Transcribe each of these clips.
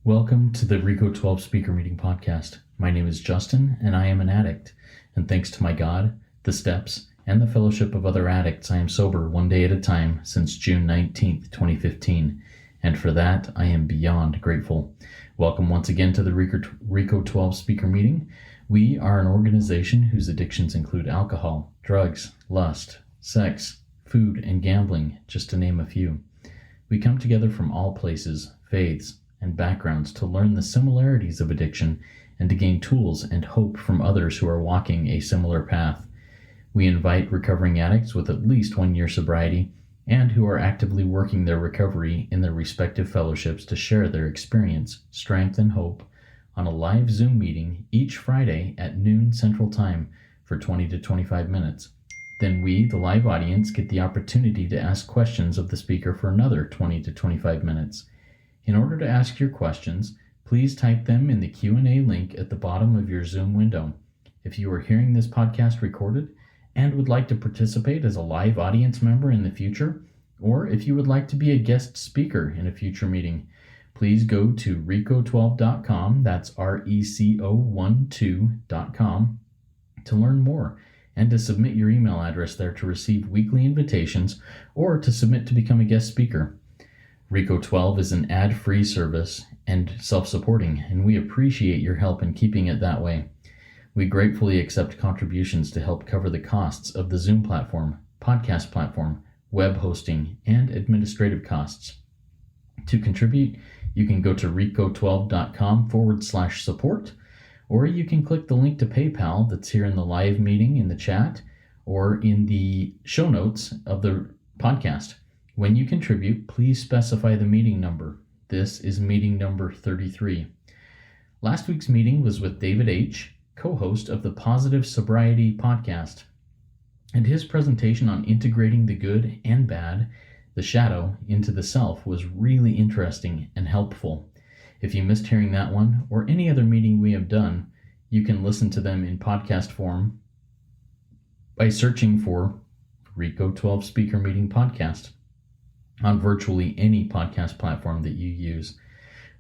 Welcome to the RECO12 Speaker Meeting Podcast. My name is Justin, and I am an addict. And thanks to my God, the steps, and the fellowship of other addicts, I am sober one day at a time since June 19th, 2015. And for that, I am beyond grateful. Welcome once again to the RECO12 Speaker Meeting. We are an organization whose addictions include alcohol, drugs, lust, sex, food, and gambling, just to name a few. We come together from all places, faiths, and backgrounds to learn the similarities of addiction and to gain tools and hope from others who are walking a similar path. We invite recovering addicts with at least 1 year sobriety and who are actively working their recovery in their respective fellowships to share their experience, strength, and hope on a live Zoom meeting each Friday at noon Central Time for 20 to 25 minutes. Then we, the live audience, get the opportunity to ask questions of the speaker for another 20 to 25 minutes. In order to ask your questions, please type them in the Q&A link at the bottom of your Zoom window. If you are hearing this podcast recorded and would like to participate as a live audience member in the future, or if you would like to be a guest speaker in a future meeting, please go to RECO12.com, that's RECO12.com, to learn more and to submit your email address there to receive weekly invitations or to submit to become a guest speaker. RECO12 is an ad-free service and self-supporting, and we appreciate your help in keeping it that way. We gratefully accept contributions to help cover the costs of the Zoom platform, podcast platform, web hosting, and administrative costs. To contribute, you can go to RECO12.com/support, or you can click the link to PayPal that's here in the live meeting in the chat or in the show notes of the podcast. When you contribute, please specify the meeting number. This is meeting number 33. Last week's meeting was with David H., co-host of the Positive Sobriety podcast, and his presentation on integrating the good and bad, the shadow, into the self was really interesting and helpful. If you missed hearing that one or any other meeting we have done, you can listen to them in podcast form by searching for RECO12 Speaker Meeting Podcast on virtually any podcast platform that you use.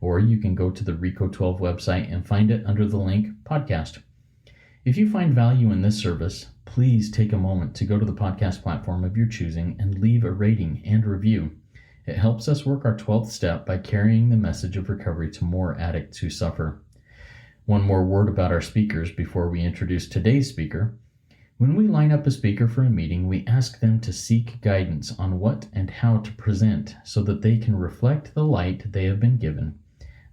Or you can go to the RECO12 website and find it under the link Podcast. If you find value in this service, please take a moment to go to the podcast platform of your choosing and leave a rating and review. It helps us work our 12th step by carrying the message of recovery to more addicts who suffer. One more word about our speakers before we introduce today's speaker. When we line up a speaker for a meeting, we ask them to seek guidance on what and how to present so that they can reflect the light they have been given.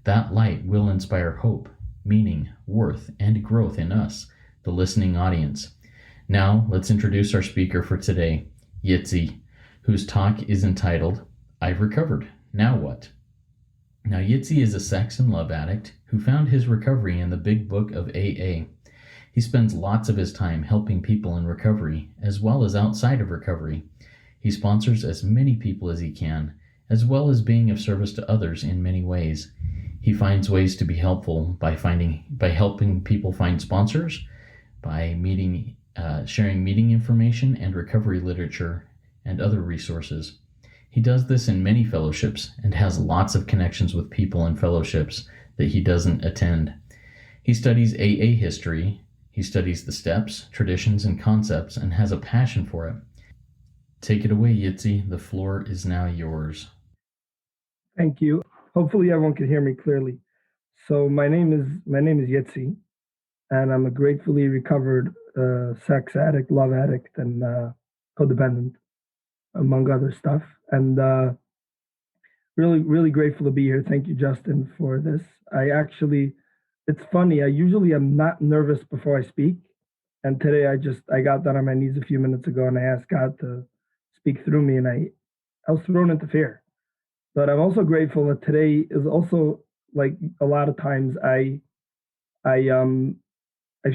That light will inspire hope, meaning, worth, and growth in us, the listening audience. Now, let's introduce our speaker for today, Yitzy, whose talk is entitled, I've Recovered, Now What? Now, Yitzy is a sex and love addict who found his recovery in the big book of AA. He spends lots of his time helping people in recovery, as well as outside of recovery. He sponsors as many people as he can, as well as being of service to others in many ways. He finds ways to be helpful by helping people find sponsors, by sharing meeting information and recovery literature and other resources. He does this in many fellowships and has lots of connections with people in fellowships that he doesn't attend. He studies AA history. He studies the steps, traditions, and concepts and has a passion for it. Take it away, Yitzy. The floor is now yours. Thank you. Hopefully everyone can hear me clearly. So my name is Yitzy, and I'm a gratefully recovered sex addict, love addict, and codependent, among other stuff. And really, really grateful to be here. Thank you, Justin, for this. It's funny, I usually am not nervous before I speak. And today I got down on my knees a few minutes ago and I asked God to speak through me, and I was thrown into fear. But I'm also grateful that today is also, like a lot of times I've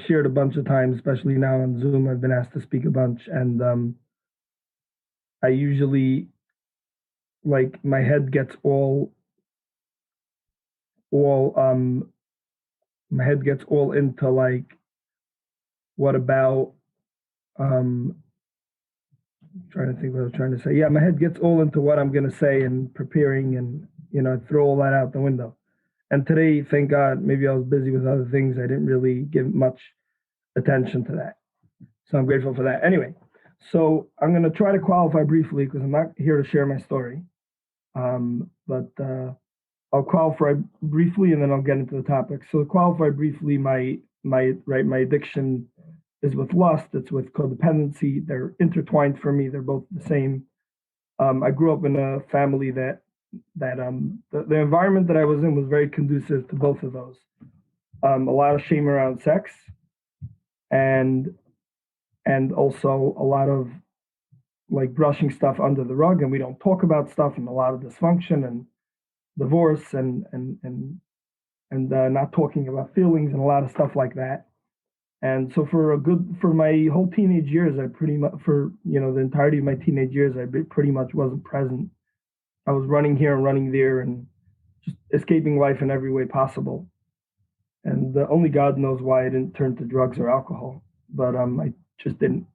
shared a bunch of times, especially now on Zoom, I've been asked to speak a bunch, and I usually, like, my head gets all into, like, what about trying to think what I was trying to say. Yeah, my head gets all into what I'm going to say and preparing, and throw all that out the window. And today, thank God, maybe I was busy with other things. I didn't really give much attention to that. So I'm grateful for that. Anyway, so I'm going to try to qualify briefly because I'm not here to share my story. But I'll qualify briefly and then I'll get into the topic. So to qualify briefly, my addiction is with lust. It's with codependency. They're intertwined for me. They're both the same. I grew up in a family that the environment that I was in was very conducive to both of those. A lot of shame around sex, and also a lot of like brushing stuff under the rug, and we don't talk about stuff, and a lot of dysfunction and divorce and not talking about feelings and a lot of stuff like that. And so for my whole teenage years, I pretty much for the entirety of my teenage years, I pretty much wasn't present. I was running here and running there and just escaping life in every way possible. And only God knows why I didn't turn to drugs or alcohol, but I just didn't.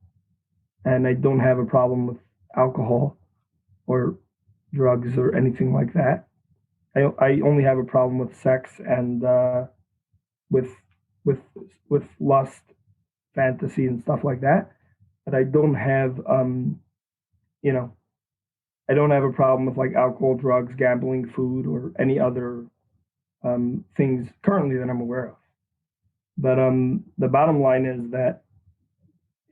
And I don't have a problem with alcohol or drugs or anything like that. I only have a problem with sex and with with with lust, fantasy, and stuff like that. But I don't have you know I don't have a problem with like alcohol, drugs, gambling, food, or any other things currently that I'm aware of. But the bottom line is that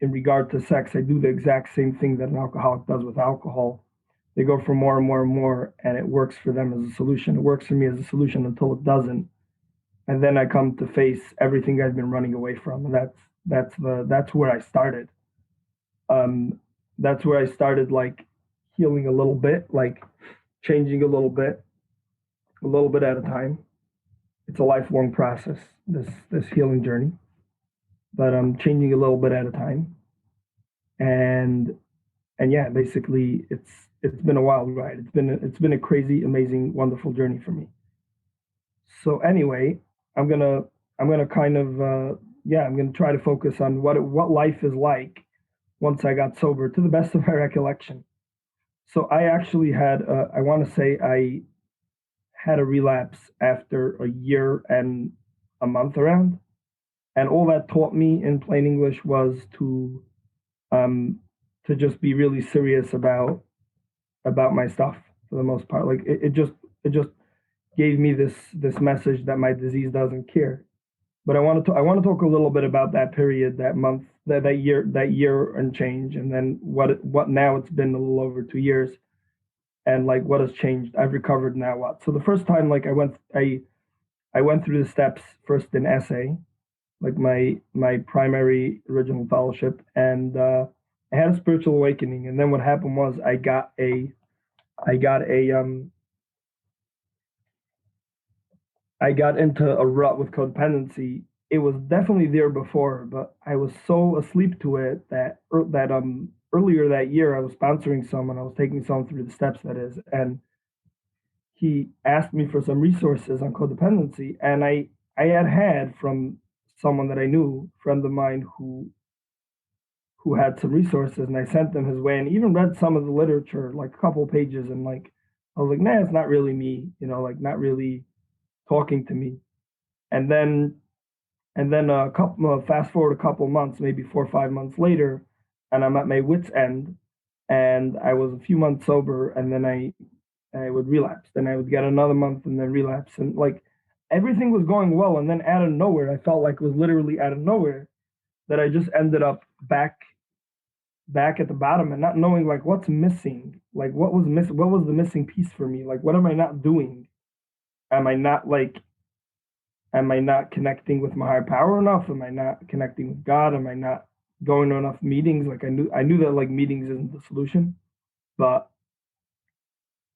in regard to sex, I do the exact same thing that an alcoholic does with alcohol. They go for more and more and more, and it works for them as a solution. It works for me as a solution until it doesn't, and then I come to face everything I've been running away from, and that's where I started. Um, that's where I started, like healing a little bit, like changing a little bit at a time. It's a lifelong process, this healing journey, but I'm changing a little bit at a time, and yeah, basically, it's been a wild ride. It's been a crazy, amazing, wonderful journey for me. So anyway, I'm gonna I'm gonna kind of I'm gonna try to focus on what life is like once I got sober to the best of my recollection. So I actually had I want to say I had a relapse after a year and a month around, and all that taught me in plain English was um, to just be really serious about my stuff for the most part. Like it just gave me this message that my disease doesn't care. But I want to talk a little bit about that period, that month, that year and change, and then what now it's been a little over 2 years, and like what has changed. I've recovered now. What? So the first time, like I went through the steps first in SA, like my primary original fellowship, and I had a spiritual awakening. And then what happened was I got a I got into a rut with codependency. It was definitely there before, but I was so asleep to it that earlier that year I was sponsoring someone. I was taking someone through the steps, that is, and he asked me for some resources on codependency, and I had from someone that I knew, friend of mine who had some resources, and I sent them his way, and even read some of the literature, like a couple of pages, and like I was like, nah, it's not really me, like not really talking to me. And then a couple fast forward a couple of months, maybe 4 or 5 months later, and I'm at my wits end, and I was a few months sober, and then I would relapse, then I would get another month and then relapse, and like everything was going well, and then out of nowhere, I felt like it was literally out of nowhere that I just ended up back at the bottom and not knowing like what's missing, like what was the missing piece for me, like what am I not doing? Am I not like am I not connecting with my higher power enough? Am I not connecting with God? Am I not going to enough meetings? Like I knew that like meetings isn't the solution, but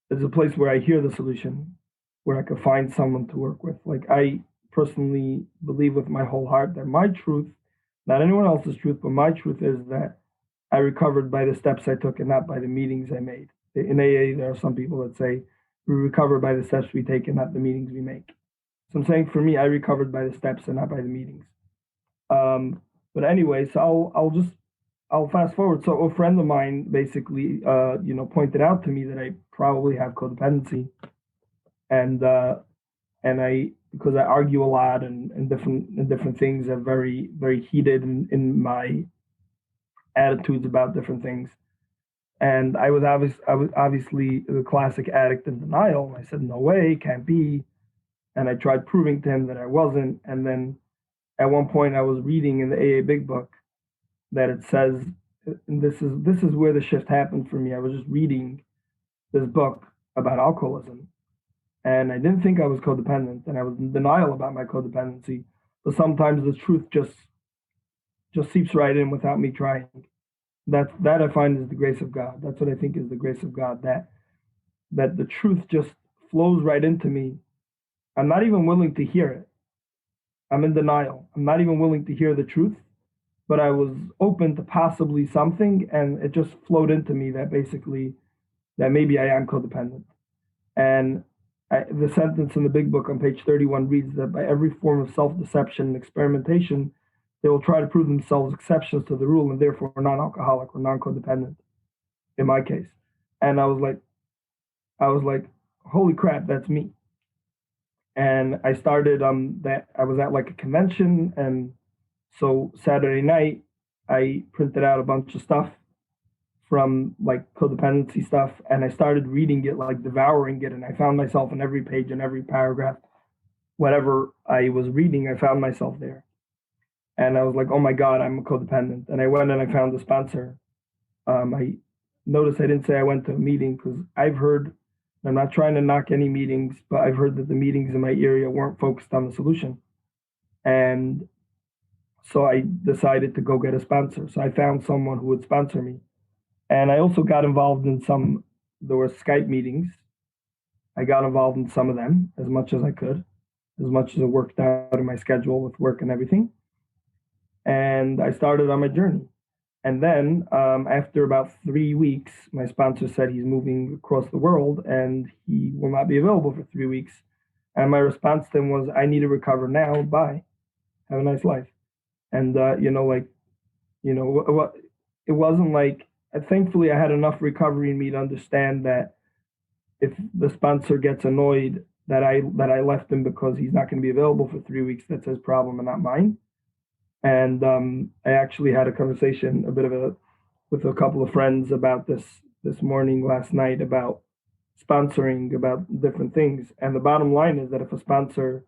it's a place where I hear the solution, where I could find someone to work with. Like I personally believe with my whole heart that my truth, not anyone else's truth, but my truth is that I recovered by the steps I took and not by the meetings I made. In AA, there are some people that say we recover by the steps we take and not the meetings we make. So I'm saying for me, I recovered by the steps and not by the meetings. But anyway, so I'll fast forward. So a friend of mine basically, pointed out to me that I probably have codependency, and and because I argue a lot and different things, I'm very heated in my attitudes about different things. And I was obviously the classic addict in denial. I said, no way, can't be. And I tried proving to him that I wasn't. And then at one point I was reading in the AA Big Book that it says, and this is where the shift happened for me. I was just reading this book about alcoholism, and I didn't think I was codependent, and I was in denial about my codependency. But sometimes the truth just seeps right in without me trying. That I find is the grace of God. That's what I think is the grace of God. That the truth just flows right into me. I'm not even willing to hear it. I'm in denial. I'm not even willing to hear the truth, but I was open to possibly something, and it just flowed into me that basically that maybe I am codependent. And the sentence in the Big Book on page 31 reads that by every form of self-deception and experimentation, they will try to prove themselves exceptions to the rule and therefore non-alcoholic or non-codependent. In my case, and I was like, holy crap, that's me. And I started that I was at like a convention, and so Saturday night I printed out a bunch of stuff from like codependency stuff, and I started reading it, like devouring it, and I found myself in every page and every paragraph. Whatever I was reading, I found myself there. And I was like, oh my God, I'm a codependent. And I went and I found a sponsor. I noticed I didn't say I went to a meeting because I've heard, I'm not trying to knock any meetings, but I've heard that the meetings in my area weren't focused on the solution. And so I decided to go get a sponsor. So I found someone who would sponsor me. And I also got involved in there were Skype meetings. I got involved in some of them as much as I could, as much as it worked out in my schedule with work and everything. And I started on my journey. And then after about 3 weeks, my sponsor said he's moving across the world and he will not be available for 3 weeks. And my response to him was, I need to recover now. Bye. Have a nice life. And, what it wasn't like, thankfully, I had enough recovery in me to understand that if the sponsor gets annoyed that I left him because he's not going to be available for 3 weeks, that's his problem and not mine. And I actually had a conversation, with a couple of friends about this morning, last night, about sponsoring, about different things. And the bottom line is that if a sponsor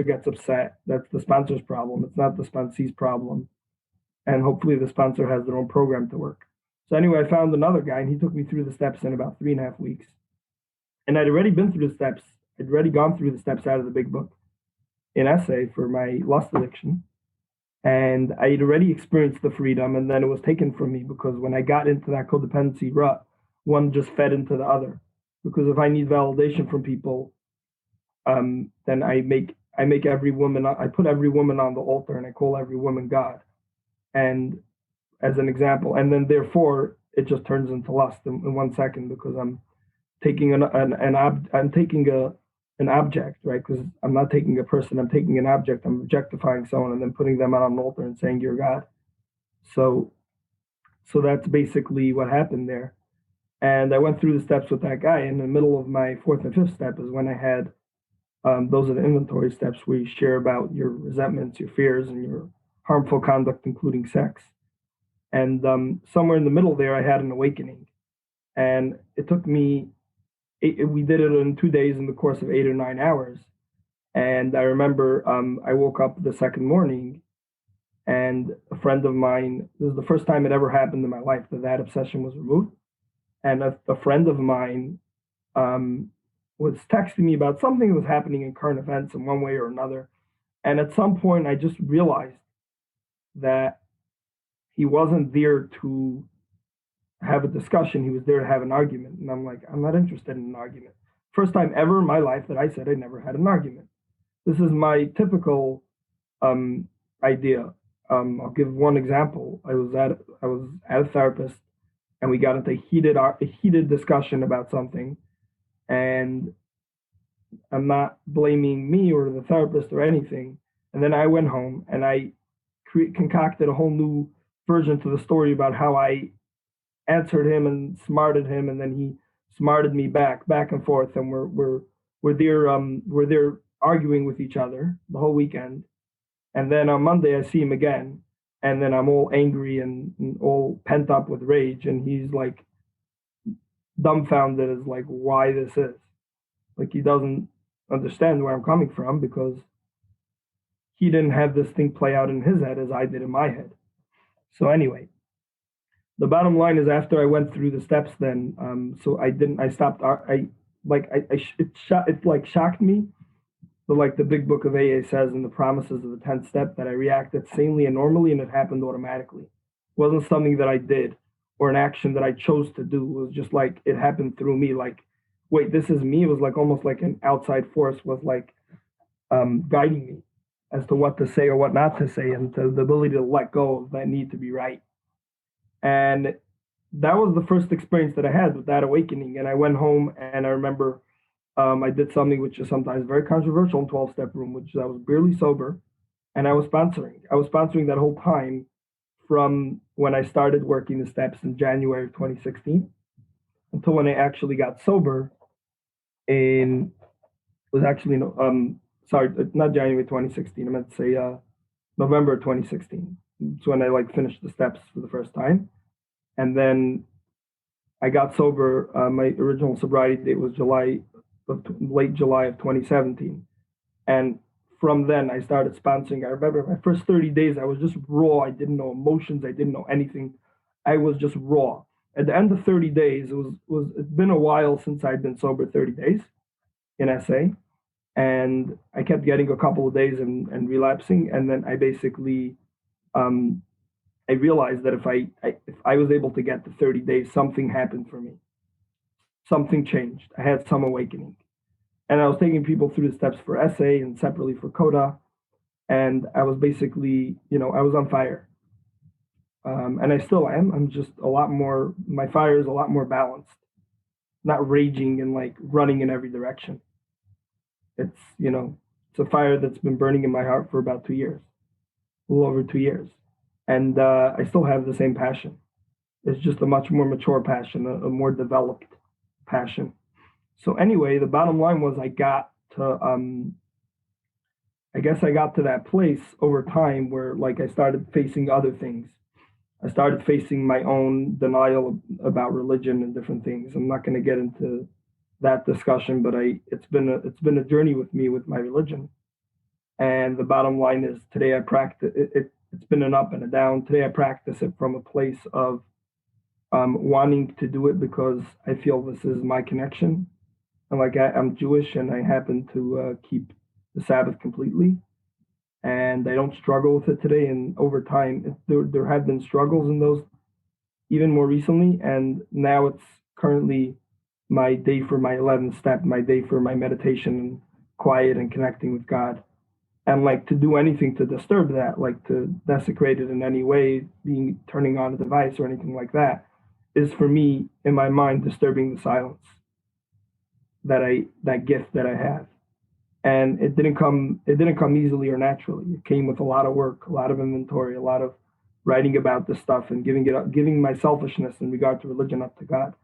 gets upset, that's the sponsor's problem. It's not the sponsee's problem. And hopefully the sponsor has their own program to work. So anyway, I found another guy, and he took me through the steps in about 3.5 weeks. And I'd already been through the steps. I'd already gone through the steps out of the Big Book in essay for my lust addiction. And I had already experienced the freedom, and then it was taken from me because when I got into that codependency rut, one just fed into the other. Because if I need validation from people, then I put every woman on the altar, and I call every woman God, and as an example, and then therefore it just turns into lust in 1 second because I'm taking I'm taking an object, right? Because I'm not taking a person, I'm taking an object. I'm objectifying someone and then putting them on an altar and saying you're God. So that's basically what happened there. And I went through the steps with that guy. In the middle of my fourth and fifth step is when I had those are the inventory steps where you share about your resentments, your fears, and your harmful conduct, including sex. And somewhere in the middle there, I had an awakening, and it took me we did it in 2 days in the course of 8 or 9 hours. And I remember I woke up the second morning, and a friend of mine, this was the first time it ever happened in my life that obsession was removed. And a friend of mine was texting me about something that was happening in current events in one way or another. And at some point, I just realized that he wasn't there to have a discussion. He was there to have an argument. And I'm like, I'm not interested in an argument. First time ever in my life that I said I never had an argument. This is my typical idea. I'll give one example. I was at a therapist, and we got into a heated discussion about something. And I'm not blaming me or the therapist or anything. And then I went home and I concocted a whole new version to the story about how I answered him and smarted him, and then he smarted me back and forth, and we're where they're arguing with each other the whole weekend, and then on Monday I see him again, and then I'm all angry and all pent up with rage, and he's like dumbfounded as like why this is. Like he doesn't understand where I'm coming from because he didn't have this thing play out in his head as I did in my head. So anyway, the bottom line is after I went through the steps, then so I stopped. It like shocked me. But like the big book of AA says in the promises of the 10th step, that I reacted sanely and normally, and it happened automatically. It wasn't something that I did or an action that I chose to do. It was just like it happened through me. Like, wait, this is me. It was like almost like an outside force was like guiding me as to what to say or what not to say, and to the ability to let go of that need to be right. And that was the first experience that I had with that awakening. And I went home and I remember I did something which is sometimes very controversial in 12-step room, which is I was barely sober and I was sponsoring. I was sponsoring that whole time from when I started working the steps in January of 2016 until when I actually got sober in, was actually, sorry, not January 2016. I meant to say November 2016. It's when I like finished the steps for the first time. And then I got sober. My original sobriety date was late July of 2017. And from then I started sponsoring. I remember my first 30 days, I was just raw. I didn't know emotions. I didn't know anything. I was just raw. At the end of 30 days, it's been a while since I'd been sober 30 days in SA. And I kept getting a couple of days and relapsing. And then I basically, I realized that if I was able to get to 30 days, something happened for me. Something changed. I had some awakening. And I was taking people through the steps for SA and separately for Coda. And I was basically, I was on fire. And I still am. I'm just a lot more, my fire is a lot more balanced, not raging and like running in every direction. It's a fire that's been burning in my heart for about 2 years, a little over 2 years. And I still have the same passion. It's just a much more mature passion, a more developed passion. So anyway, the bottom line was I guess I got to that place over time where like I started facing other things. I started facing my own denial about religion and different things. I'm not going to get into that discussion, but it's been a journey with me with my religion. And the bottom line is today I practice it. It's been an up and a down. Today I practice it from a place of wanting to do it because I feel this is my connection. And like I'm Jewish and I happen to keep the Sabbath completely, and I don't struggle with it today. And over time, there have been struggles in those, even more recently. And now it's currently my day for my 11th step, my day for my meditation and quiet and connecting with God. And like to do anything to disturb that, like to desecrate it in any way, turning on a device or anything like that, is for me in my mind disturbing the silence that gift that I have. And it didn't come easily or naturally. It came with a lot of work, a lot of inventory, a lot of writing about this stuff and giving my selfishness in regard to religion up to God.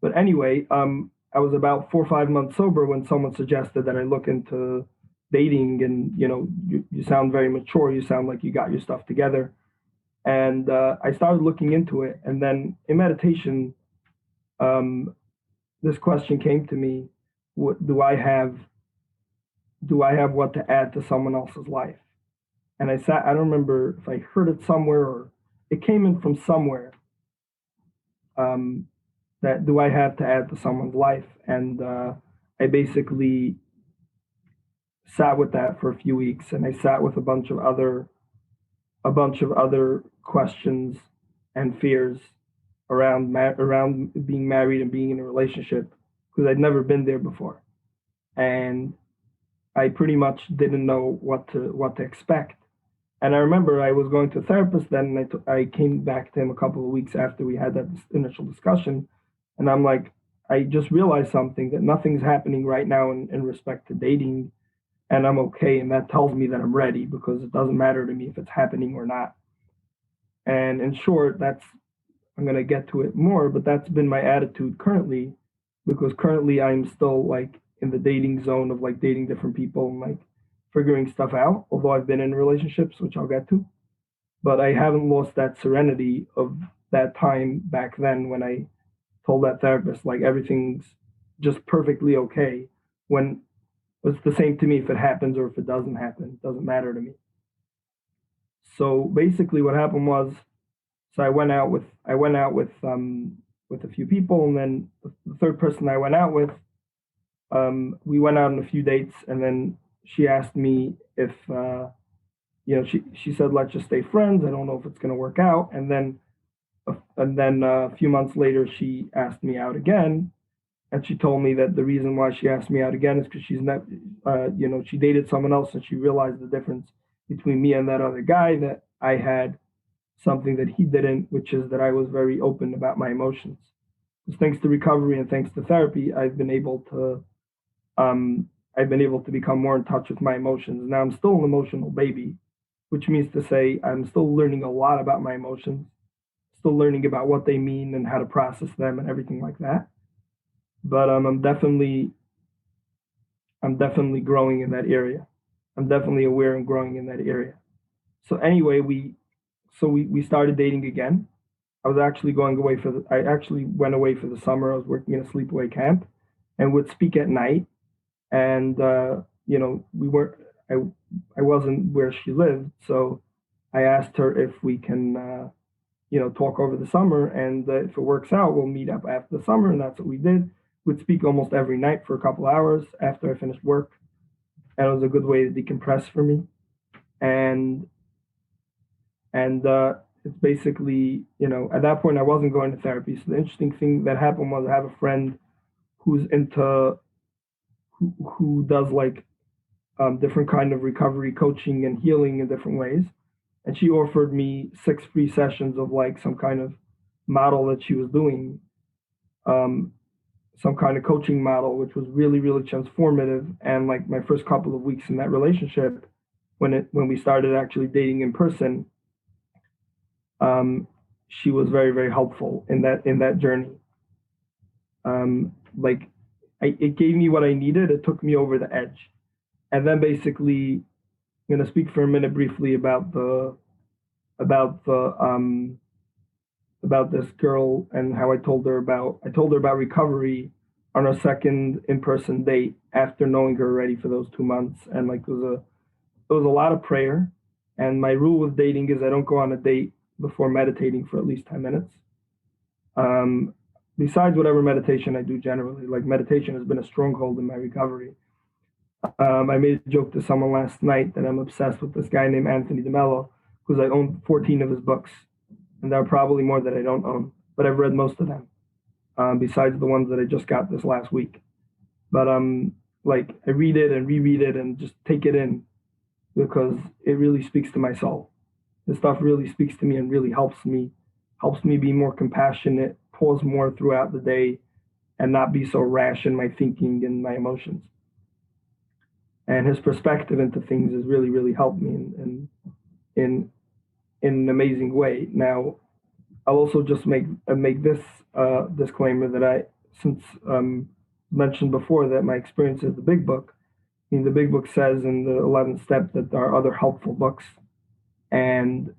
But anyway, I was about 4 or 5 months sober when someone suggested that I look into dating, and you sound very mature. You sound like you got your stuff together. And I started looking into it, and then in meditation, this question came to me: do I have what to add to someone else's life? And I don't remember if I heard it somewhere or it came in from somewhere. That do I have to add to someone's life? And I basically sat with that for a few weeks, and I sat with a bunch of other questions and fears around being married and being in a relationship, because I'd never been there before, and I pretty much didn't know what to expect. And I remember I was going to a therapist then, and I came back to him a couple of weeks after we had that initial discussion, and I'm like, I just realized something, that nothing's happening right now in respect to dating, and I'm okay, and that tells me that I'm ready, because it doesn't matter to me if it's happening or not. And in short, I'm going to get to it more, but that's been my attitude currently, because currently I'm still like in the dating zone of like dating different people and like figuring stuff out. Although I've been in relationships, which I'll get to, but I haven't lost that serenity of that time back then when I told that therapist like everything's just perfectly okay. When it's the same to me if it happens or if it doesn't happen, it doesn't matter to me. So basically, what happened was, so I went out with a few people, and then the third person I went out with, we went out on a few dates, and then she asked me if she said let's just stay friends. I don't know if it's going to work out, and then a few months later she asked me out again, and she told me that the reason why she asked me out again is because she's not, she dated someone else and she realized the difference between me and that other guy, that I had something that he didn't, which is that I was very open about my emotions. Because thanks to recovery and thanks to therapy, I've been able to become more in touch with my emotions. Now I'm still an emotional baby, which means to say I'm still learning a lot about my emotions, still learning about what they mean and how to process them and everything like that. But I'm definitely growing in that area. I'm definitely aware and growing in that area. So anyway, we started dating again. I actually went away for the summer. I was working in a sleepaway camp and would speak at night. And, we weren't, I wasn't where she lived. So I asked her if we can, talk over the summer. And if it works out, we'll meet up after the summer. And that's what we did. We'd speak almost every night for a couple hours after I finished work. And it was a good way to decompress for me. And it's basically, at that point I wasn't going to therapy. So the interesting thing that happened was I have a friend who's into who does like different kind of recovery coaching and healing in different ways, and she offered me 6 free sessions of like some kind of model that she was doing, some kind of coaching model, which was really really transformative. And like my first couple of weeks in that relationship, when we started actually dating in person, she was very very helpful in that journey. Like it gave me what I needed. It took me over the edge. And then basically, I'm going to speak for a minute briefly about about the about this girl and how I told her about recovery on our second in-person date after knowing her already for those 2 months. And like there was a lot of prayer. And my rule with dating is I don't go on a date before meditating for at least 10 minutes. Besides whatever meditation I do generally, like meditation has been a stronghold in my recovery. I made a joke to someone last night that I'm obsessed with this guy named Anthony DeMello, because I own 14 of his books, and there are probably more that I don't own, but I've read most of them, besides the ones that I just got this last week. But like I read it and reread it and just take it in because it really speaks to my soul. This stuff really speaks to me and really helps me be more compassionate, pause more throughout the day, and not be so rash in my thinking and my emotions. And his perspective into things has really, really helped me in an amazing way. Now, I'll also just make this disclaimer that since mentioned before that my experience is the big book. I mean, the big book says in the 11th step that there are other helpful books, and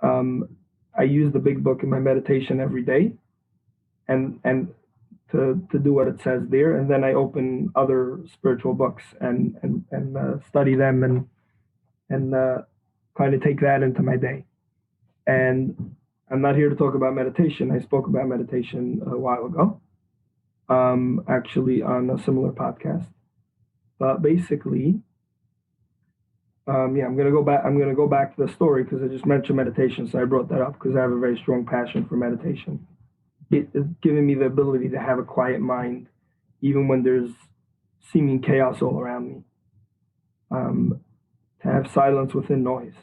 I use the big book in my meditation every day, and to do what it says there, and then I open other spiritual books and study them and kind of take that into my day. And I'm not here to talk about meditation. I spoke about meditation a while ago, actually on a similar podcast. But basically, I'm gonna go back. I'm gonna go back to the story because I just mentioned meditation, so I brought that up because I have a very strong passion for meditation. It is giving me the ability to have a quiet mind, even when there's seeming chaos all around me. To have silence within noise.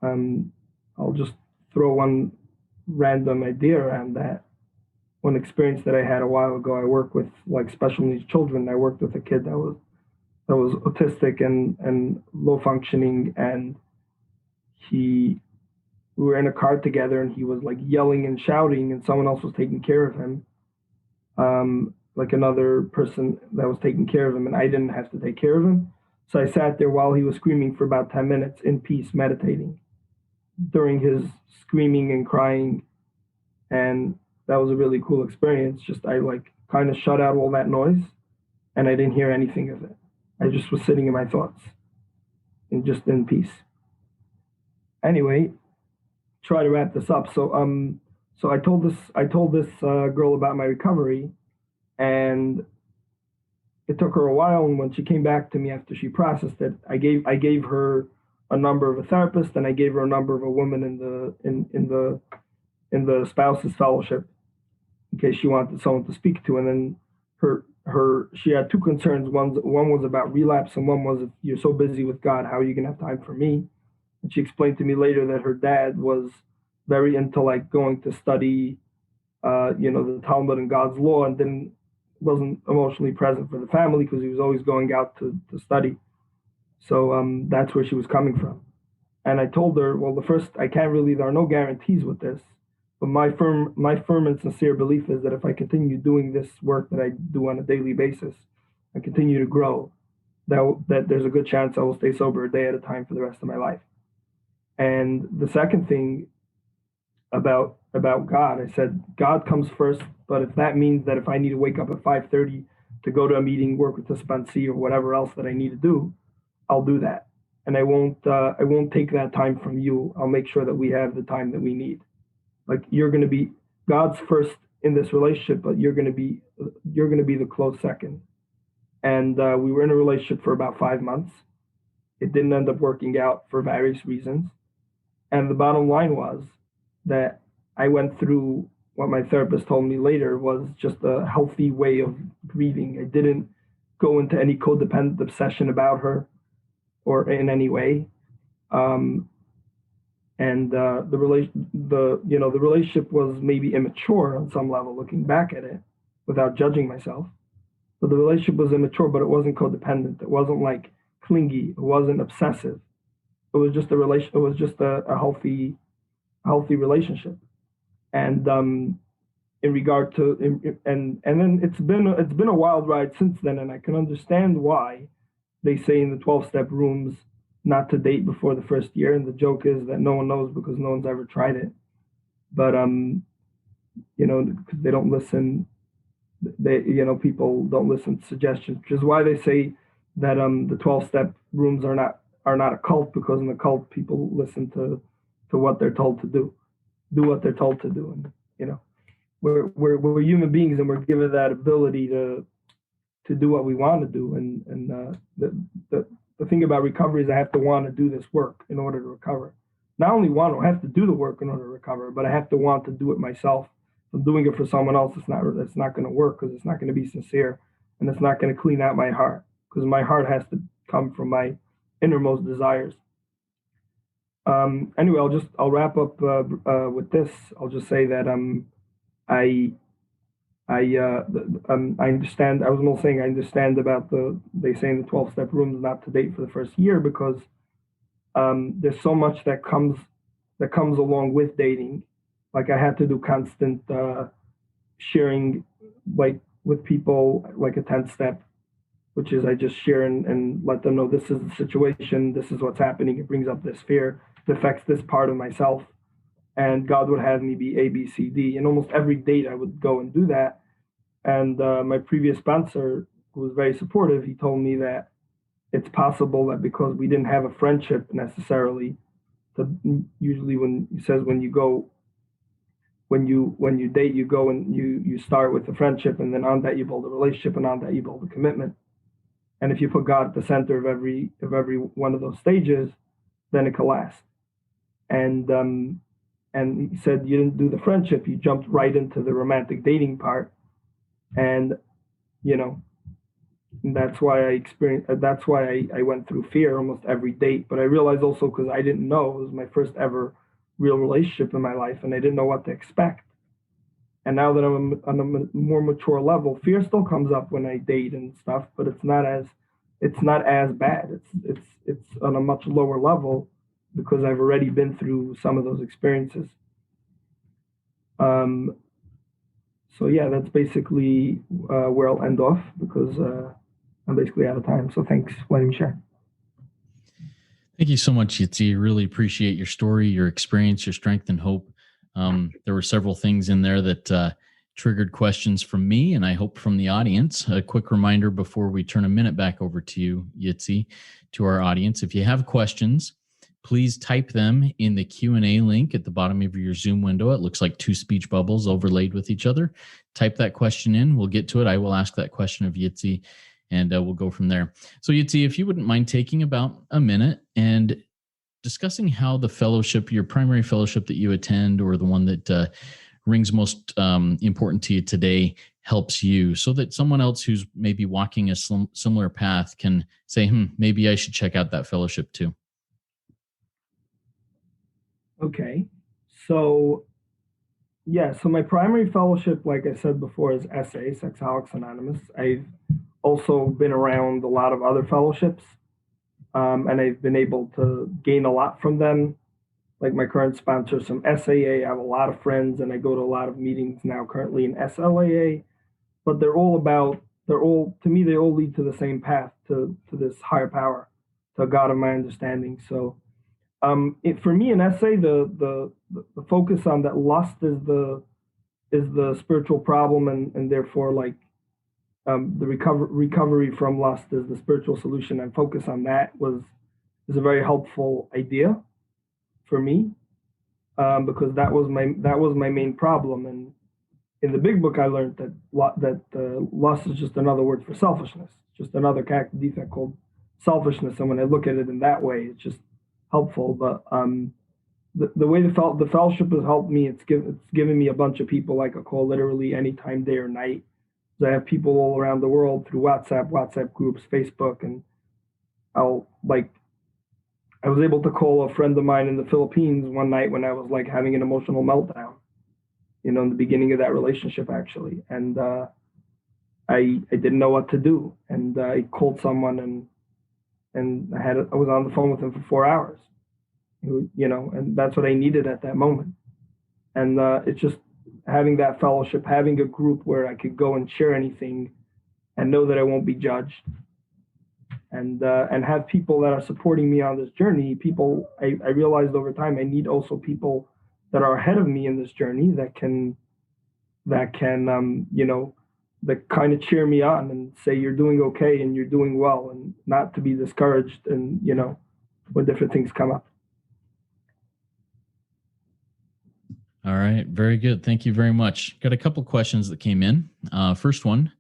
I'll just throw one random idea around that. One experience that I had a while ago, I work with like special needs children. I worked with a kid that was autistic and low functioning, and we were in a car together, and he was like yelling and shouting, and someone else was taking care of him. like another person that was taking care of him, and I didn't have to take care of him. So I sat there while he was screaming for about 10 minutes in peace, meditating during his screaming and crying. And that was a really cool experience. Just I like kind of shut out all that noise and I didn't hear anything of it. I just was sitting in my thoughts and just in peace. Anyway, try to wrap this up. So I told this girl about my recovery, and it took her a while. And when she came back to me after she processed it, I gave her a number of a therapist, and I gave her a number of a woman in the spouses fellowship in case she wanted someone to speak to. And then she had two concerns. One was about relapse, and one was, if you're so busy with God, how are you gonna have time for me? And she explained to me later that her dad was very into like going to study, the Talmud and God's law, and then wasn't emotionally present for the family because he was always going out to study. So that's where she was coming from. And I told her, well, there are no guarantees with this, but my firm and sincere belief is that if I continue doing this work that I do on a daily basis and continue to grow, that there's a good chance I will stay sober a day at a time for the rest of my life. And the second thing about God, I said, God comes first, but if that means that if I need to wake up at 5:30 to go to a meeting, work with the sponsee or whatever else that I need to do, I'll do that. And I won't take that time from you. I'll make sure that we have the time that we need. Like, you're going to be God's first in this relationship, but you're going to be the close second. And we were in a relationship for about 5 months. It didn't end up working out for various reasons. And the bottom line was that I went through what my therapist told me later was just a healthy way of grieving. I didn't go into any codependent obsession about her or in any way. The relationship was maybe immature on some level, looking back at it without judging myself. But the relationship was immature, but it wasn't codependent. It wasn't like clingy. It wasn't obsessive. It was just a healthy relationship. And in regard to and then it's been a wild ride since then, and I can understand why they say in the 12-step rooms not to date before the first year, and the joke is that no one knows because no one's ever tried it. But because they don't listen, people don't listen to suggestions, which is why they say that the 12-step rooms are not a cult, because in the cult people listen to what they're told to do what they're told to do. And we're human beings, and we're given that ability to do what we want to do. And the thing about recovery is I have to want to do this work in order to recover. Not only want to, I have to do the work in order to recover, but I have to want to do it myself. If I'm doing it for someone else, it's not going to work, because it's not going to be sincere, and it's not going to clean out my heart, because my heart has to come from my innermost desires. Anyway, I'll wrap up with this. I'll just say that I understand. I was almost saying I understand about they say in the 12-step rooms not to date for the first year, because there's so much that comes along with dating. Like, I had to do constant sharing, like with people, like a 10-step, which is I just share and let them know this is the situation, this is what's happening. It brings up this fear, it affects this part of myself, and God would have me be A, B, C, D. And almost every date I would go and do that. And my previous sponsor, who was very supportive, he told me that it's possible that because we didn't have a friendship necessarily, usually when he says when you date, you go and you start with a friendship, and then on that you build a relationship, and on that you build a commitment. And if you put God at the center of every one of those stages, then it can last. And he said you didn't do the friendship, you jumped right into the romantic dating part. And that's why I went through fear almost every date. But I realized also, because I didn't know, it was my first ever real relationship in my life, and I didn't know what to expect. And now that I'm on a more mature level, fear still comes up when I date and stuff, but it's not as bad. It's on a much lower level, because I've already been through some of those experiences. So yeah, that's basically where I'll end off because I'm basically out of time. So thanks for letting me share. Thank you so much, Yitzy. Really appreciate your story, your experience, your strength and hope. There were several things in there that triggered questions from me and I hope from the audience. A quick reminder before we turn a minute back over to you, Yitzy, to our audience. If you have questions, please type them in the Q&A link at the bottom of your Zoom window. It looks like two speech bubbles overlaid with each other. Type that question in. We'll get to it. I will ask that question of Yitzy, and we'll go from there. So, Yitzy, if you wouldn't mind taking about a minute and discussing how the fellowship, your primary fellowship that you attend, or the one that rings most important to you today, helps you, so that someone else who's maybe walking a similar path can say, maybe I should check out that fellowship too. Okay. So, yeah, so my primary fellowship, like I said before, is SA, Sexaholics Anonymous. I've also been around a lot of other fellowships, and I've been able to gain a lot from them. Like my current sponsor, some SAA. I have a lot of friends, and I go to a lot of meetings now currently in SLAA, but to me, they all lead to the same path, to this higher power, to God of my understanding. So, for me in essay, the focus on that lust is the spiritual problem, and therefore like the recovery from lust is the spiritual solution, and focus on that is a very helpful idea for me, because that was my main problem. And in the big book, I learned that lust is just another word for selfishness, just another character defect called selfishness. And when I look at it in that way, it's just helpful. But the way the fellowship has helped me, it's given me a bunch of people I could call literally anytime, day or night. So I have people all around the world through WhatsApp groups, Facebook, and I was able to call a friend of mine in the Philippines one night when I was like having an emotional meltdown, in the beginning of that relationship actually. And I didn't know what to do. And I called someone, and I was on the phone with him for 4 hours, and that's what I needed at that moment. And it's just having that fellowship, having a group where I could go and share anything and know that I won't be judged, and have people that are supporting me on this journey. I realized over time I need also people that are ahead of me in this journey that can that kind of cheer me on and say you're doing okay and you're doing well, and not to be discouraged, and when different things come up. All right. Very good. Thank you very much. Got a couple questions that came in. First one,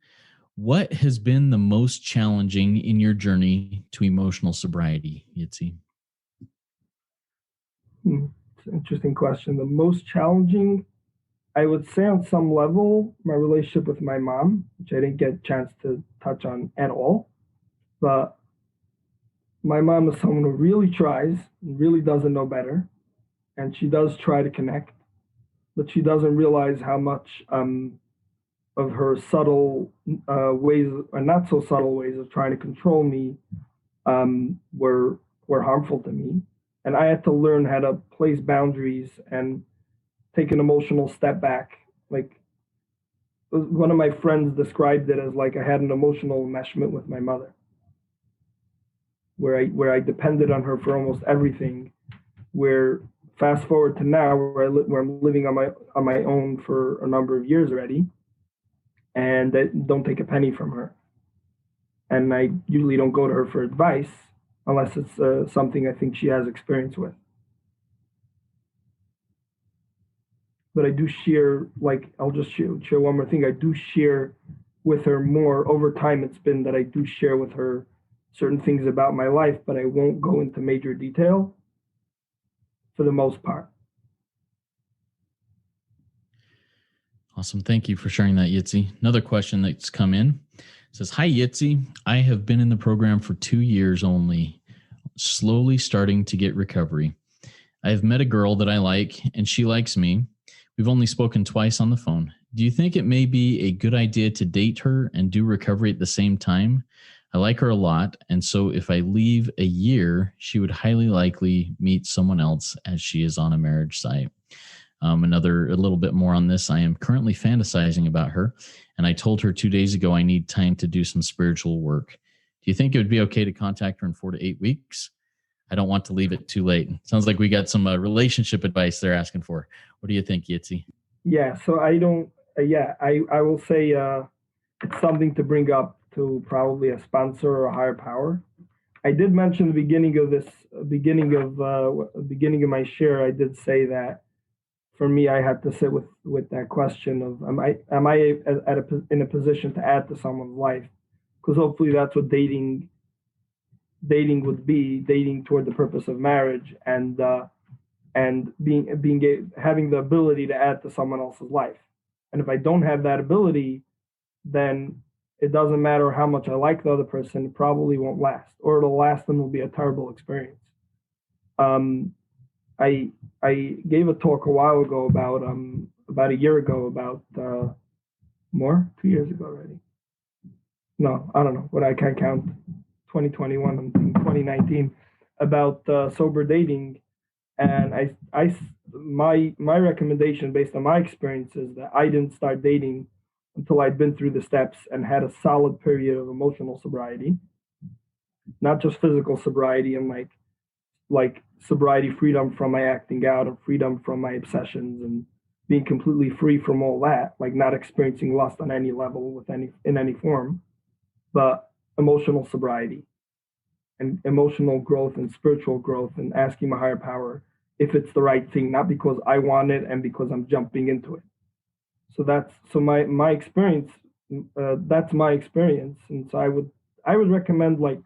what has been the most challenging in your journey to emotional sobriety, Yitzy? It's an interesting question. The most challenging, I would say on some level, my relationship with my mom, which I didn't get a chance to touch on at all. But my mom is someone who really tries, really doesn't know better, and she does try to connect, but she doesn't realize how much of her subtle ways, or not so subtle ways, of trying to control me were harmful to me. And I had to learn how to place boundaries and take an emotional step back. Like one of my friends described it as like I had an emotional enmeshment with my mother, where I depended on her for almost everything. Where fast forward to now, where I'm living on my own for a number of years already, and I don't take a penny from her. And I usually don't go to her for advice unless it's something I think she has experience with. But I do share, like, I'll just share one more thing. I do share with her more over time. It's been that I do share with her certain things about my life, but I won't go into major detail for the most part. Awesome. Thank you for sharing that, Yitzy. Another question that's come in says, "Hi, Yitzy. I have been in the program for 2 years only, slowly starting to get recovery. I have met a girl that I like, and she likes me. We've only spoken twice on the phone. Do you think it may be a good idea to date her and do recovery at the same time? I like her a lot, and so if I leave a year, she would highly likely meet someone else as she is on a marriage site." A little bit more on this. I am currently fantasizing about her, and I told her 2 days ago I need time to do some spiritual work. Do you think it would be okay to contact her in 4 to 8 weeks? I don't want to leave it too late. Sounds like we got some relationship advice they're asking for. What do you think, Yitzy? Yeah, so I don't. I will say it's something to bring up to probably a sponsor or a higher power. I did mention the beginning of my share. I did say that for me, I had to sit with that question of am I in a position to add to someone's life? Because hopefully that's what dating would be, dating toward the purpose of marriage, and having the ability to add to someone else's life. And if I don't have that ability, then it doesn't matter how much I like the other person, it probably won't last, or it'll last and will be a terrible experience. Um, I I gave a talk a while ago about a year ago about more 2 years ago already. No, I don't know, but I can't count. 2021 and 2019 about sober dating, and my recommendation based on my experience is that I didn't start dating until I'd been through the steps and had a solid period of emotional sobriety, not just physical sobriety and like sobriety, freedom from my acting out and freedom from my obsessions and being completely free from all that, like not experiencing lust on any level with any in any form, but emotional sobriety and emotional growth and spiritual growth and asking my higher power if it's the right thing, not because I want it and because I'm jumping into it. So that's so my experience. That's my experience, and so I would recommend like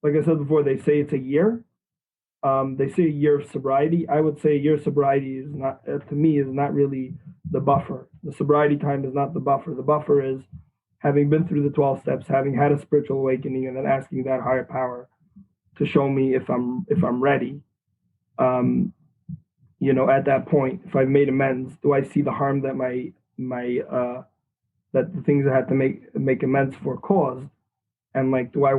I said before. They say it's a year. They say a year of sobriety. I would say a year of sobriety is not to me is not really the buffer. The sobriety time is not the buffer. The buffer is having been through the 12 steps, having had a spiritual awakening, and then asking that higher power to show me if I'm ready. Um, at that point, if I've made amends, do I see the harm that my that the things I had to make amends for caused, and like, do I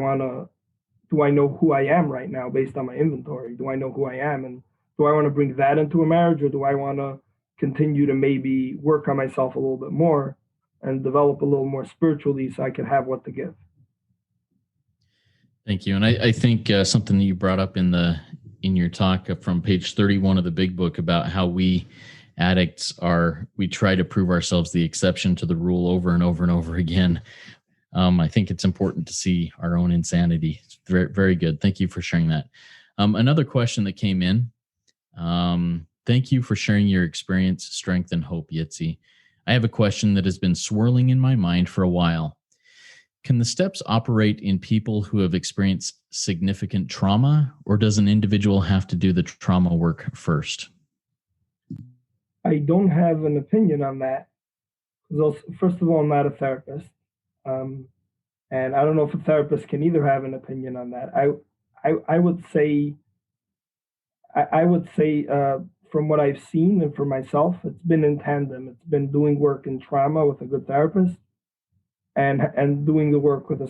know who I am right now based on my inventory? Do I know who I am, and do I want to bring that into a marriage, or do I want to continue to maybe work on myself a little bit more and develop a little more spiritually so I can have what to give? Thank you. And I think something that you brought up in your talk from page 31 of the big book about how we addicts we try to prove ourselves the exception to the rule over and over and over again. I think it's important to see our own insanity. It's very, very good. Thank you for sharing that. Another question that came in. Thank you for sharing your experience, strength, and hope, Yitzy. I have a question that has been swirling in my mind for a while. Can the steps operate in people who have experienced significant trauma, or does an individual have to do the trauma work first? I don't have an opinion on that. Because first of all, I'm not a therapist, um, and I don't know if a therapist can either have an opinion on that. I would say from what I've seen and for myself, it's been in tandem. It's been doing work in trauma with a good therapist, and doing the work with a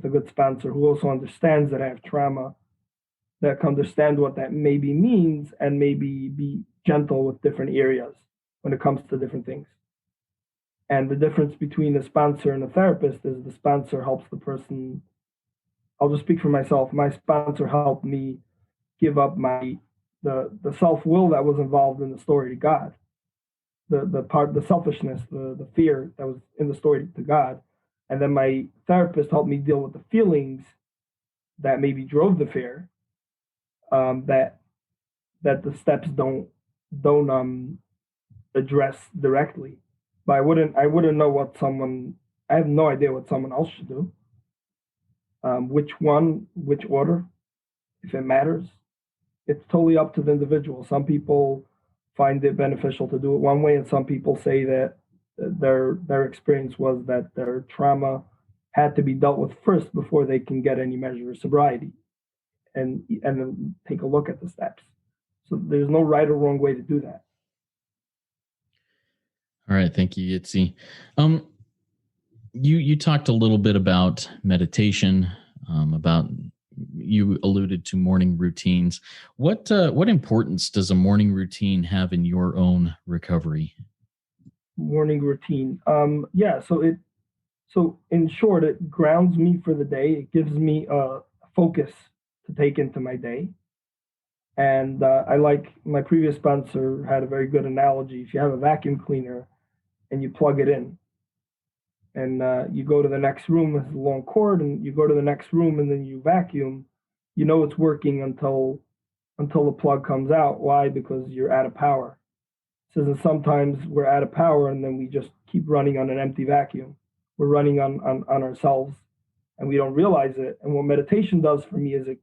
good sponsor who also understands that I have trauma, that can understand what that maybe means and maybe be gentle with different areas when it comes to different things. And the difference between a sponsor and a therapist is the sponsor helps the person. I'll just speak for myself. My sponsor helped me give up the self will that was involved in the story to God, the selfishness, the fear that was in the story to God, and then my therapist helped me deal with the feelings that maybe drove the fear, that the steps don't address directly. But I wouldn't know what someone. I have no idea what someone else should do. Which order, if it matters. It's totally up to the individual. Some people find it beneficial to do it one way, and some people say that their experience was that their trauma had to be dealt with first before they can get any measure of sobriety, and then take a look at the steps. So there's no right or wrong way to do that. All right. Thank you, Yitzy. Um, you talked a little bit about meditation, about you alluded to morning routines. What importance does a morning routine have in your own recovery? Morning routine. Yeah. So in short, it grounds me for the day. It gives me a focus to take into my day. And I like my previous sponsor had a very good analogy. If you have a vacuum cleaner and you plug it in, and you go to the next room with a long cord, and you go to the next room, and then you vacuum, you know it's working until the plug comes out. Why? Because you're out of power. So sometimes we're out of power, and then we just keep running on an empty vacuum. We're running on ourselves, and we don't realize it. And what meditation does for me is it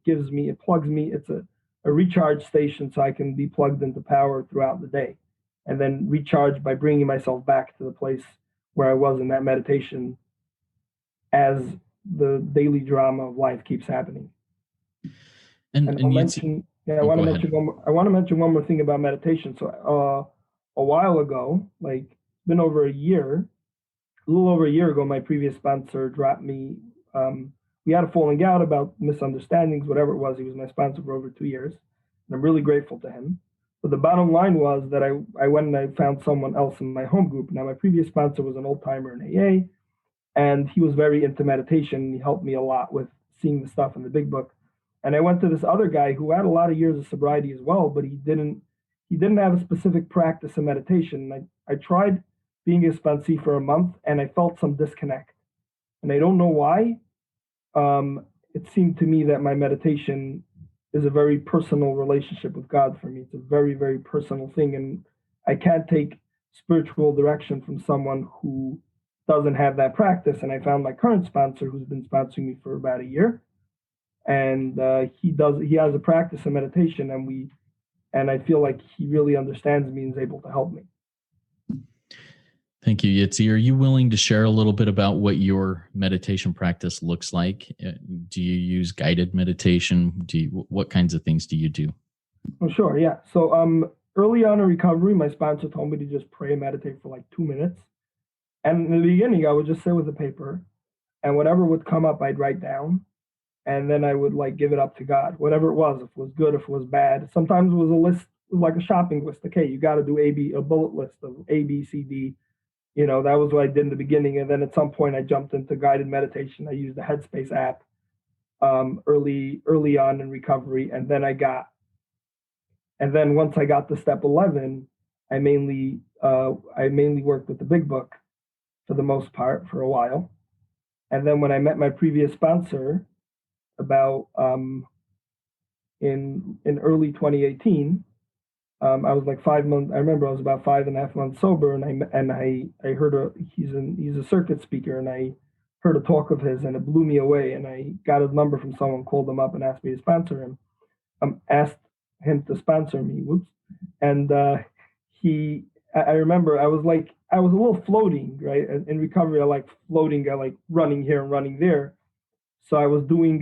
plugs me. It's a recharge station, so I can be plugged into power throughout the day, and then recharge by bringing myself back to the place where I was in that meditation as the daily drama of life keeps happening. And I'll And you'd see, mention, yeah, I oh, want go to ahead. mention I want to mention one more thing about meditation. So, a while ago, like been over a year, a little over a year ago, my previous sponsor dropped me. We had a falling out about misunderstandings, whatever it was. He was my sponsor for over 2 years, and I'm really grateful to him. But the bottom line was that I went and I found someone else in my home group. Now, my previous sponsor was an old timer in AA, and he was very into meditation. He helped me a lot with seeing the stuff in the big book. And I went to this other guy who had a lot of years of sobriety as well, but he didn't have a specific practice of meditation. I tried being a sponsee for a month, and I felt some disconnect, and I don't know why. It seemed to me that my meditation is a very personal relationship with God for me. It's a very, very personal thing, and I can't take spiritual direction from someone who doesn't have that practice. And I found my current sponsor, who's been sponsoring me for about a year, and he has a practice of meditation, and I feel like he really understands me and is able to help me. Thank you, Yitzy. Are you willing to share a little bit about what your meditation practice looks like? Do you use guided meditation? What kinds of things do you do? Oh, sure, yeah. So early on in recovery, my sponsor told me to just pray and meditate for like 2 minutes. And in the beginning, I would just sit with a paper, and whatever would come up, I'd write down, and then I would like give it up to God, whatever it was, if it was good, if it was bad. Sometimes it was a list, like a shopping list. Okay, you got to do a bullet list of A, B, C, D. That was what I did in the beginning, and then at some point, I jumped into guided meditation. I used the Headspace app early on in recovery, and then once I got to step 11, I mainly worked with the big book for the most part for a while. And then when I met my previous sponsor about in early 2018, I was like 5 months. I remember I was about 5.5 months sober, and I heard he's a circuit speaker, and I heard a talk of his, and it blew me away. And I got his number from someone, called him up, and asked me to sponsor him. Asked him to sponsor me. Whoops. And he, I remember I was a little floating, right? In recovery, I like floating. I like running here and running there. So I was doing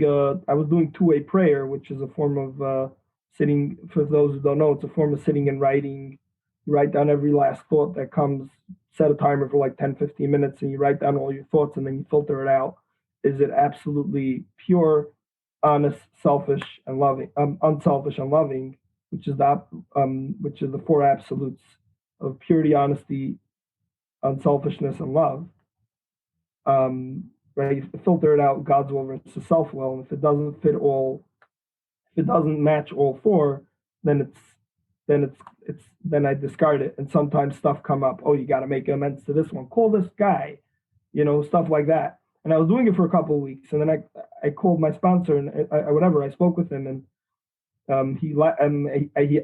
two-way prayer, which is a form of sitting. For those who don't know, it's a form of sitting and writing. You write down every last thought that comes. Set a timer for like 10, 15 minutes, and you write down all your thoughts, and then you filter it out. Is it absolutely pure, honest, selfish, and loving? Unselfish and loving, which is the four absolutes of purity, honesty, unselfishness, and love. Right? Filter it out, God's will versus self will. And if it doesn't fit all, if it doesn't match all four, then then I discard it. And sometimes stuff come up. Oh, you got to make amends to this one. Call this guy, stuff like that. And I was doing it for a couple of weeks, and then I called my sponsor, and I spoke with him, and he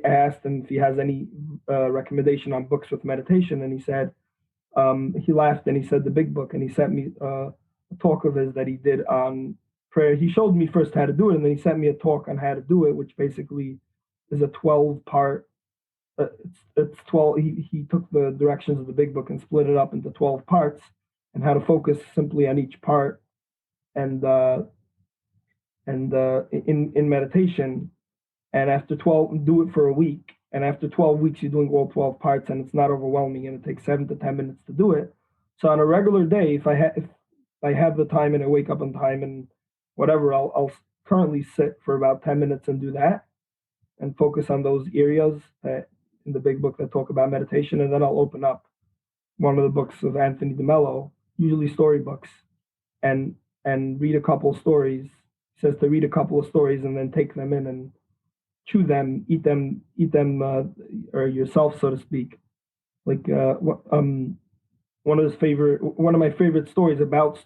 asked him if he has any recommendation on books with meditation, and he said, he laughed and he said the big book, and he sent me a talk of his that he did on prayer. He showed me first how to do it, and then he sent me a talk on how to do it, which basically is a 12-part. It's 12. He took the directions of the big book and split it up into 12 parts, and how to focus simply on each part, and in meditation. And after 12, do it for a week. And after 12 weeks, you're doing all 12 parts, and it's not overwhelming, and it takes 7 to 10 minutes to do it. So on a regular day, if I have the time and I wake up on time and whatever, I'll currently sit for about 10 minutes and do that and focus on those areas that in the big book that talk about meditation. And then I'll open up one of the books of Anthony DeMello, usually storybooks, and read a couple of stories. He says to read a couple of stories and then take them in and chew them, eat them, or yourself, so to speak. Like one of my favorite stories about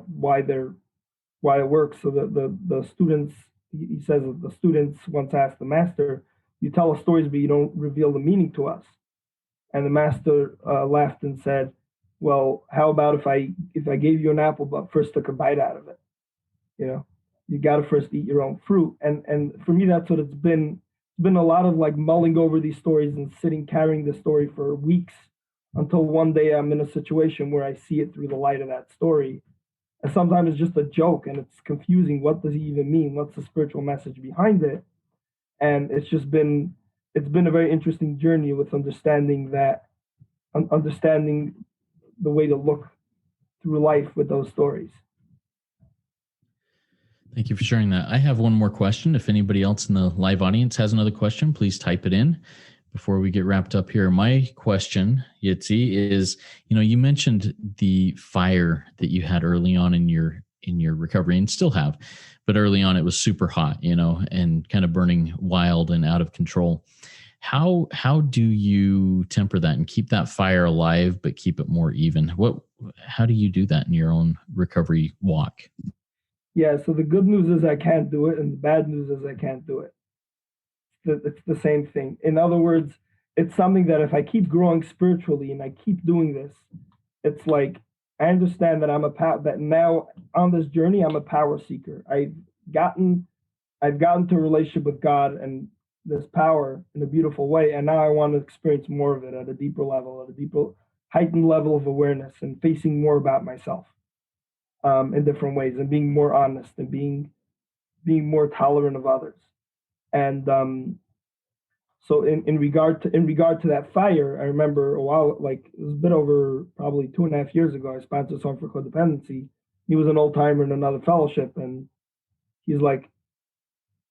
why it works. So the students, he says that the students once asked the master, "You tell us stories, but you don't reveal the meaning to us." And the master laughed and said, "Well, how about if I gave you an apple, but first took a bite out of it? You know, you got to first eat your own fruit." And for me, that's what it's been. It's been a lot of like mulling over these stories and sitting carrying the story for weeks until one day I'm in a situation where I see it through the light of that story. And sometimes it's just a joke and it's confusing. What does he even mean? What's the spiritual message behind it? And it's been a very interesting journey with understanding the way to look through life with those stories. Thank you for sharing that. I have one more question. If anybody else in the live audience has another question, please type it in before we get wrapped up here. My question, Yitzy, is, you mentioned the fire that you had early on in your recovery and still have, but early on it was super hot, and kind of burning wild and out of control. How do you temper that and keep that fire alive, but keep it more even? How do you do that in your own recovery walk? Yeah, so the good news is I can't do it, and the bad news is I can't do it. It's the same thing. In other words, it's something that if I keep growing spiritually and I keep doing this, it's like I understand that that now on this journey I'm a power seeker. Gotten to a relationship with God and this power in a beautiful way, and now I want to experience more of it at a deeper level, at a deeper heightened level of awareness, and facing more about myself in different ways, and being more honest, and being more tolerant of others. And so in regard to that fire, I remember a while, like it was a bit over probably 2.5 years ago, I sponsored someone for codependency. He was an old timer in another fellowship, and he's like,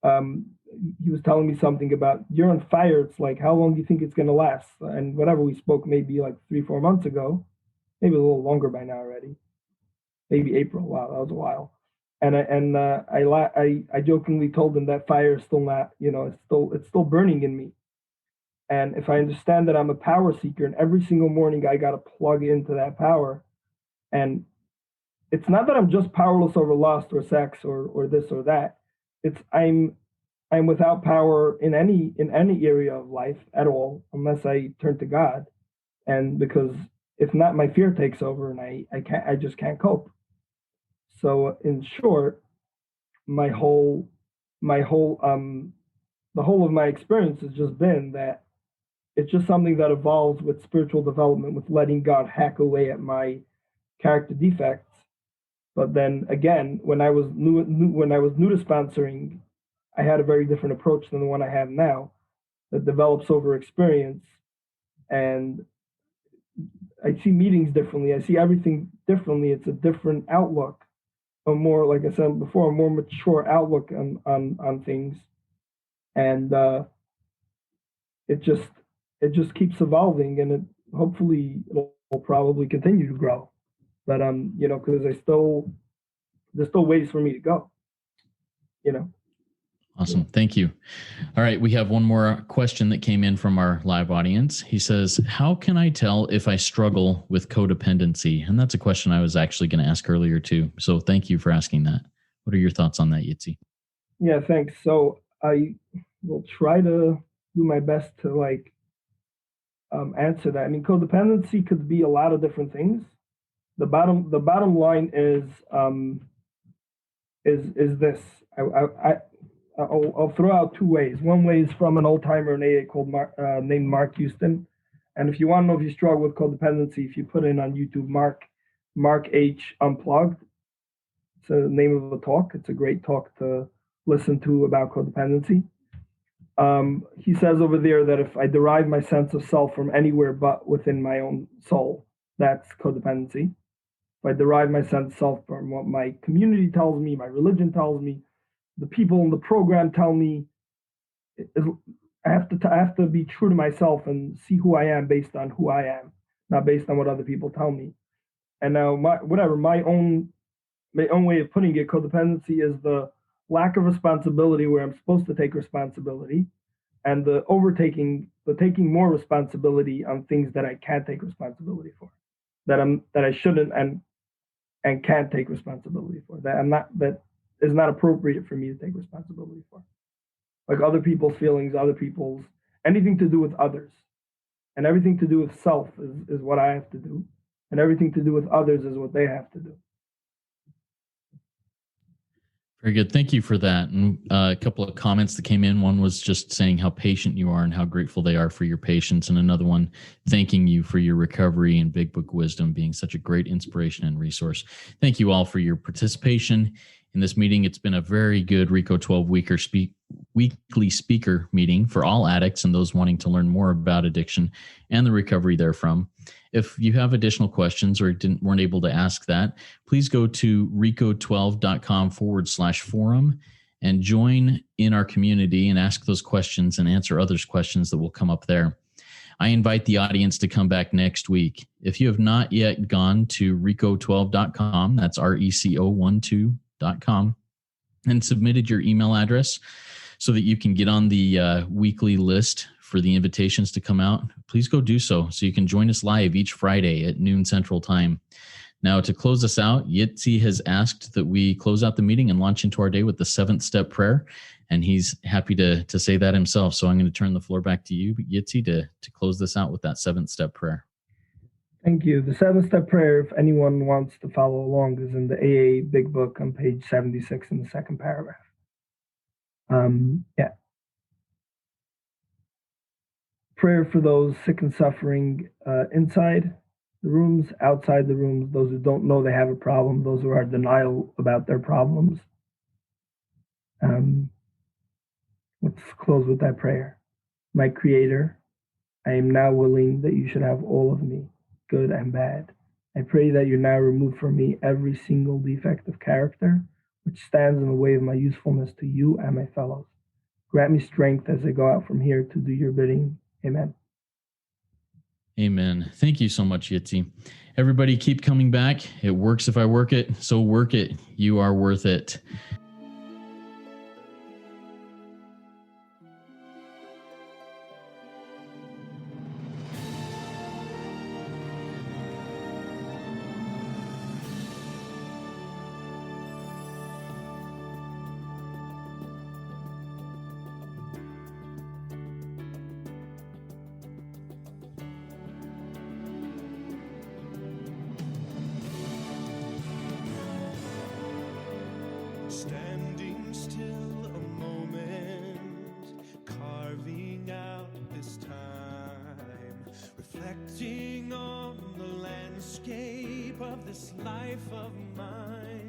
he was telling me something about, you're on fire. It's like, how long do you think it's going to last? And whatever, we spoke maybe like 3-4 months ago, maybe a little longer by now already, maybe April. Wow, that was a while. And I jokingly told him that fire is still not, it's still burning in me. And if I understand that I'm a power seeker, and every single morning I got to plug into that power, and it's not that I'm just powerless over lust or sex or this or that. It's I'm without power in any area of life at all unless I turn to God. And because if not, my fear takes over, and I just can't cope. So in short, my whole the whole of my experience has just been that it's just something that evolves with spiritual development, with letting God hack away at my character defects. But then again, when I was new to sponsoring, I had a very different approach than the one I have now, that develops over experience. And I see meetings differently. I see everything differently. It's a different outlook, a more, like I said before, a more mature outlook on things. And it just keeps evolving, and hopefully it'll probably continue to grow. But because there's still ways for me to go. Awesome. Thank you. All right. We have one more question that came in from our live audience. He says, how can I tell if I struggle with codependency? And that's a question I was actually going to ask earlier too. So thank you for asking that. What are your thoughts on that, Yitzy? Yeah, thanks. So I will try to do my best to answer that. I mean, codependency could be a lot of different things. The bottom line is this. I'll throw out two ways. One way is from an old timer in AA named Mark Houston. And if you want to know if you struggle with codependency, if you put in on YouTube Mark H Unplugged, it's the name of a talk. It's a great talk to listen to about codependency. He says over there that if I derive my sense of self from anywhere but within my own soul, that's codependency. If I derive my sense of self from what my community tells me, my religion tells me, the people in the program tell me I have to be true to myself and see who I am based on who I am, not based on what other people tell me. And now my own way of putting it, codependency is the lack of responsibility where I'm supposed to take responsibility, and the taking more responsibility on things that I can't take responsibility for, that I shouldn't and can't take responsibility for, that is not appropriate for me to take responsibility for, like other people's feelings, other people's anything to do with others, and everything to do with self is what I have to do, and everything to do with others is what they have to do. Very good. Thank you for that. And a couple of comments that came in. One was just saying how patient you are and how grateful they are for your patience. And another one thanking you for your recovery and Big Book Wisdom being such a great inspiration and resource. Thank you all for your participation in this meeting. It's been a very good RECO12 weekly speaker meeting for all addicts and those wanting to learn more about addiction and the recovery therefrom. If you have additional questions or weren't able to ask that, please go to RECO12.com/forum and join in our community and ask those questions and answer others' questions that will come up there. I invite the audience to come back next week. If you have not yet gone to RECO12.com, that's RECO12.com, and submitted your email address so that you can get on the weekly list for the invitations to come out, please go do so you can join us live each Friday at noon Central Time. Now, to close us out, Yitzy has asked that we close out the meeting and launch into our day with the 7th step prayer, and he's happy to say that himself. So I'm going to turn the floor back to you, Yitzy, to close this out with that 7th step prayer. Thank you. The 7th step prayer, if anyone wants to follow along, is in the AA Big Book on page 76 in the second paragraph. Prayer for those sick and suffering inside the rooms, outside the rooms, those who don't know they have a problem, those who are in denial about their problems. Let's close with that prayer. My Creator, I am now willing that you should have all of me, good and bad. I pray that you now remove from me every single defect of character which stands in the way of my usefulness to you and my fellows. Grant me strength as I go out from here to do your bidding. Amen. Amen. Thank you so much, Yitzy. Everybody keep coming back. It works if I work it, so work it. You are worth it. Standing still a moment, carving out this time, reflecting on the landscape of this life of mine.